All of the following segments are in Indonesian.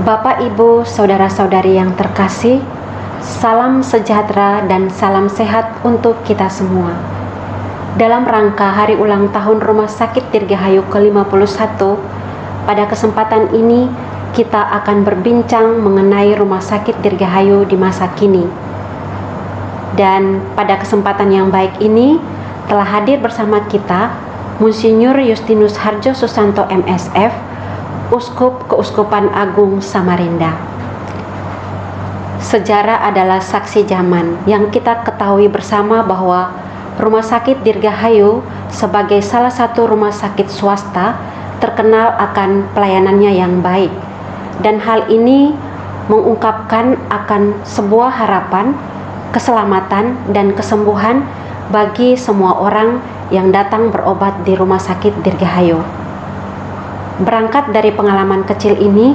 Bapak, Ibu, saudara-saudari yang terkasih, salam sejahtera dan salam sehat untuk kita semua. Dalam rangka hari ulang tahun Rumah Sakit Dirgahayu ke-51, pada kesempatan ini kita akan berbincang mengenai Rumah Sakit Dirgahayu di masa kini. Dan pada kesempatan yang baik ini telah hadir bersama kita Monsinyur Justinus Harjo Susanto MSF, Uskup Keuskupan Agung Samarinda. Sejarah adalah saksi zaman yang kita ketahui bersama bahwa Rumah Sakit Dirgahayu sebagai salah satu rumah sakit swasta terkenal akan pelayanannya yang baik, dan hal ini mengungkapkan akan sebuah harapan, keselamatan, dan kesembuhan bagi semua orang yang datang berobat di Rumah Sakit Dirgahayu. Berangkat dari pengalaman kecil ini,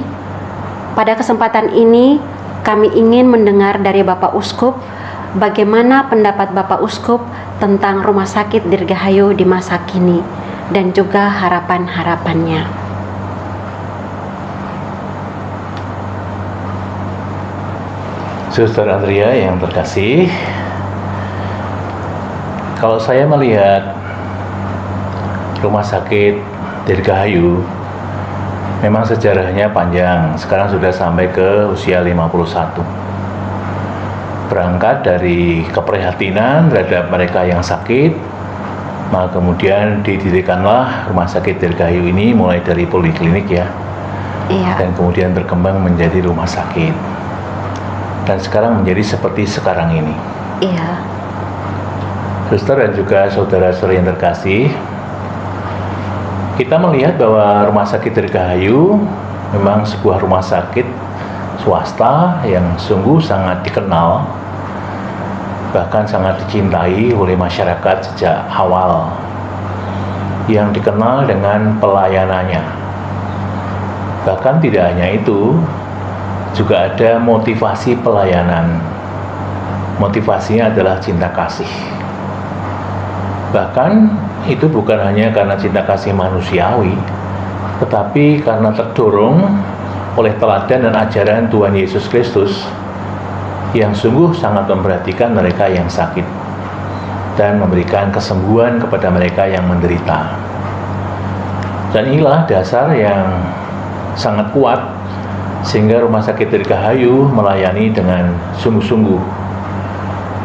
pada kesempatan ini kami ingin mendengar dari Bapak Uskup bagaimana pendapat Bapak Uskup tentang Rumah Sakit Dirgahayu di masa kini dan juga harapan-harapannya. Suster Andrea yang terkasih, kalau saya melihat Rumah Sakit Dirgahayu, memang sejarahnya panjang. Sekarang sudah sampai ke usia 51. Berangkat dari keprihatinan terhadap mereka yang sakit, maka kemudian didirikanlah Rumah Sakit Dirgahayu ini mulai dari poliklinik ya. Iya. Dan kemudian berkembang menjadi rumah sakit. Dan sekarang menjadi seperti sekarang ini. Iya. Suster dan juga saudara-saudari yang terkasih, kita melihat bahwa Rumah Sakit Dirgahayu memang sebuah rumah sakit swasta yang sungguh sangat dikenal, bahkan sangat dicintai oleh masyarakat sejak awal, yang dikenal dengan pelayanannya. Bahkan tidak hanya itu, juga ada motivasi pelayanan. Motivasinya adalah cinta kasih. Bahkan itu bukan hanya karena cinta kasih manusiawi, tetapi karena terdorong oleh teladan dan ajaran Tuhan Yesus Kristus yang sungguh sangat memperhatikan mereka yang sakit dan memberikan kesembuhan kepada mereka yang menderita. Dan inilah dasar yang sangat kuat sehingga Rumah Sakit Dirgahayu melayani dengan sungguh-sungguh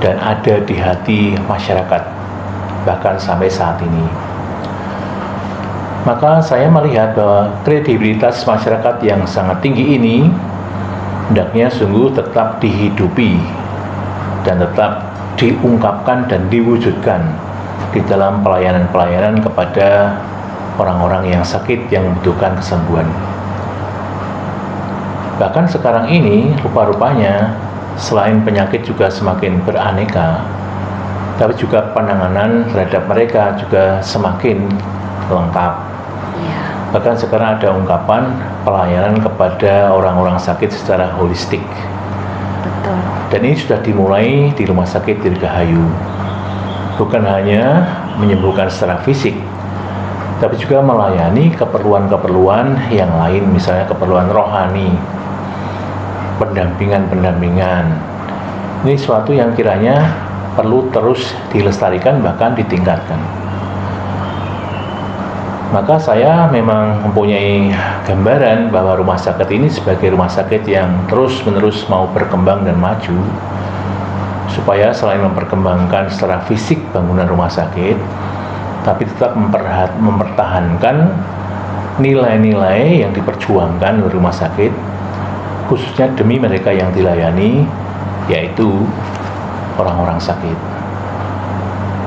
dan ada di hati masyarakat bahkan sampai saat ini. Maka saya melihat bahwa kredibilitas masyarakat yang sangat tinggi ini hendaknya sungguh tetap dihidupi dan tetap diungkapkan dan diwujudkan di dalam pelayanan-pelayanan kepada orang-orang yang sakit yang membutuhkan kesembuhan. Bahkan sekarang ini rupa-rupanya selain penyakit juga semakin beraneka, tapi juga penanganan terhadap mereka juga semakin lengkap. Bahkan sekarang ada ungkapan pelayanan kepada orang-orang sakit secara holistik. Betul. Dan ini sudah dimulai di Rumah Sakit Dirgahayu. Bukan hanya menyembuhkan secara fisik, tapi juga melayani keperluan-keperluan yang lain, misalnya keperluan rohani, pendampingan-pendampingan. Ini suatu yang kiranya perlu terus dilestarikan bahkan ditingkatkan. Maka saya memang mempunyai gambaran bahwa rumah sakit ini sebagai rumah sakit yang terus-menerus mau berkembang dan maju, supaya selain memperkembangkan secara fisik bangunan rumah sakit, tapi tetap mempertahankan nilai-nilai yang diperjuangkan oleh rumah sakit, khususnya demi mereka yang dilayani, yaitu orang-orang sakit.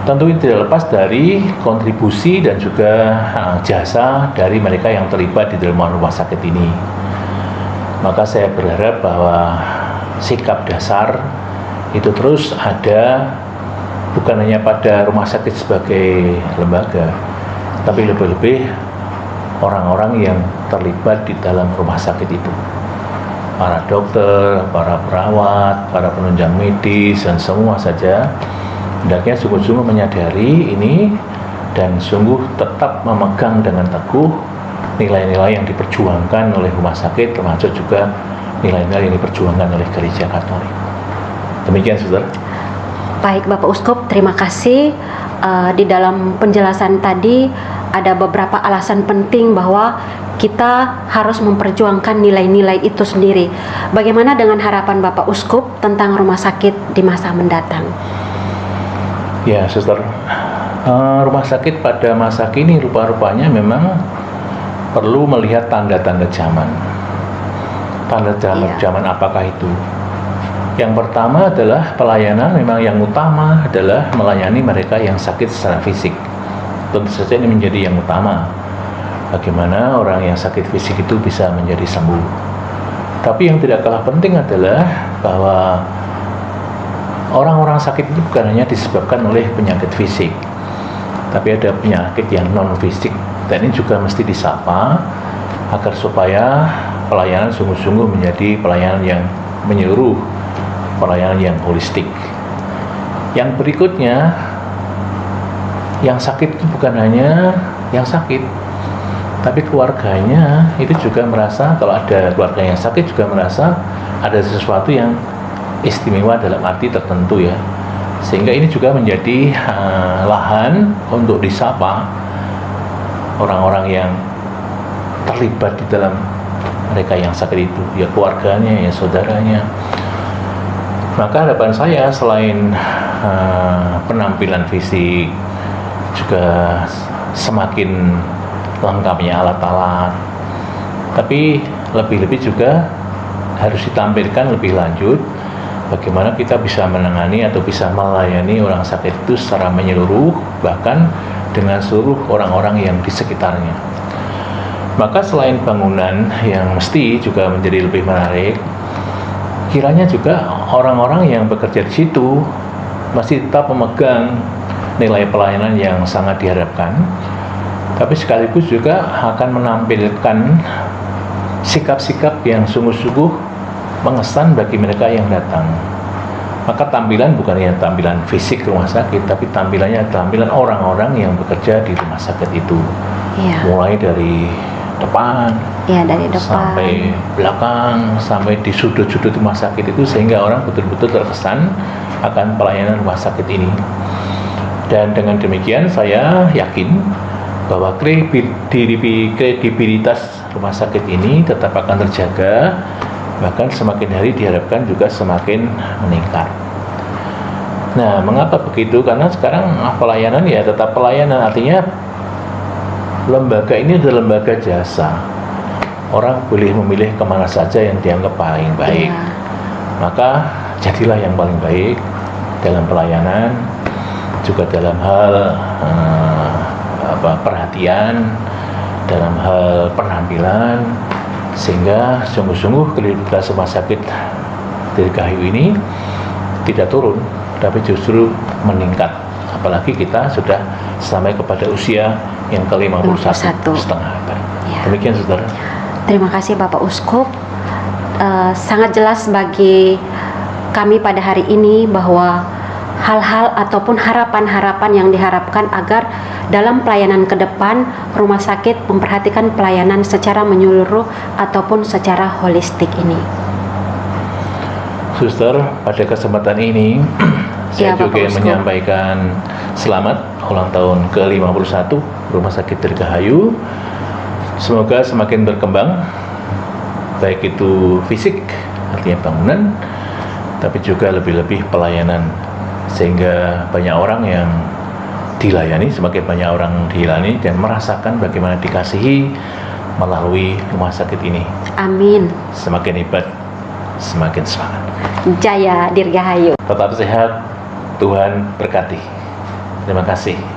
Tentu ini tidak lepas dari kontribusi dan juga jasa dari mereka yang terlibat di dalam rumah sakit ini. Maka saya berharap bahwa sikap dasar itu terus ada, bukan hanya pada rumah sakit sebagai lembaga, tapi lebih-lebih orang-orang yang terlibat di dalam rumah sakit itu. Para dokter, para perawat, para penunjang medis, dan semua saja hendaknya sungguh-sungguh menyadari ini dan sungguh tetap memegang dengan teguh nilai-nilai yang diperjuangkan oleh rumah sakit, termasuk juga nilai-nilai yang diperjuangkan oleh Gereja Katolik. Demikian, Saudara. Baik, Bapak Uskup, terima kasih. Di dalam penjelasan tadi ada beberapa alasan penting bahwa kita harus memperjuangkan nilai-nilai itu sendiri. Bagaimana dengan harapan Bapak Uskup tentang rumah sakit di masa mendatang? Ya, Suster, rumah sakit pada masa kini rupa-rupanya memang perlu melihat tanda-tanda zaman. Tanda-tanda zaman apakah itu? Yang pertama adalah pelayanan, memang yang utama adalah melayani mereka yang sakit secara fisik. Tentu saja ini menjadi yang utama. Bagaimana orang yang sakit fisik itu bisa menjadi sembuh. Tapi yang tidak kalah penting adalah bahwa orang-orang sakit itu bukan hanya disebabkan oleh penyakit fisik, tapi ada penyakit yang non-fisik. Dan ini juga mesti disapa agar supaya pelayanan sungguh-sungguh menjadi pelayanan yang menyeluruh, pelayanan yang holistik. Yang berikutnya, yang sakit itu bukan hanya yang sakit, tapi keluarganya itu juga merasa, kalau ada keluarga yang sakit juga merasa ada sesuatu yang istimewa dalam arti tertentu ya. Sehingga ini juga menjadi lahan untuk disapa orang-orang yang terlibat di dalam mereka yang sakit itu, ya keluarganya, ya saudaranya. Maka harapan saya selain penampilan fisik, juga semakin lengkapnya alat-alat, tapi lebih-lebih juga harus ditampilkan lebih lanjut bagaimana kita bisa menangani atau bisa melayani orang sakit itu secara menyeluruh, bahkan dengan seluruh orang-orang yang di sekitarnya. Maka selain bangunan yang mesti juga menjadi lebih menarik, kiranya juga orang-orang yang bekerja di situ masih tetap memegang nilai pelayanan yang sangat diharapkan, tapi sekaligus juga akan menampilkan sikap-sikap yang sungguh-sungguh mengesan bagi mereka yang datang. Maka tampilan bukan hanya tampilan fisik rumah sakit, tapi tampilannya tampilan orang-orang yang bekerja di rumah sakit itu. Ya. Mulai dari depan, dari depan sampai belakang, sampai di sudut-sudut rumah sakit itu, sehingga orang betul-betul terkesan akan pelayanan rumah sakit ini. Dan dengan demikian saya yakin bahwa kredibilitas rumah sakit ini tetap akan terjaga, bahkan semakin hari diharapkan juga semakin meningkat. Nah, mengapa begitu? Karena sekarang pelayanan ya tetap pelayanan, artinya lembaga ini adalah lembaga jasa. Orang boleh memilih kemana saja yang dianggap paling baik. Maka jadilah yang paling baik dalam pelayanan, juga dalam hal perhatian, dalam hal penampilan, sehingga sungguh-sungguh kredibilitas rumah sakit Dirgahayu ini tidak turun, tapi justru meningkat. Apalagi kita sudah sampai kepada usia yang ke-51 setengah abad. Demikian, Saudara. Terima kasih Bapak Uskup. Sangat jelas bagi kami pada hari ini bahwa hal-hal ataupun harapan-harapan yang diharapkan agar dalam pelayanan ke depan rumah sakit memperhatikan pelayanan secara menyeluruh ataupun secara holistik ini. Suster, pada kesempatan ini saya juga menyampaikan selamat ulang tahun ke-51 Rumah Sakit Dirgahayu. Semoga semakin berkembang, baik itu fisik, artinya bangunan, tapi juga lebih-lebih pelayanan, sehingga banyak orang yang dilayani, semakin banyak orang dilayani dan merasakan bagaimana dikasihi melalui rumah sakit ini. Amin. Semakin hebat, semakin semangat. Jaya Dirgahayu. Tetap sehat, Tuhan berkati. Terima kasih.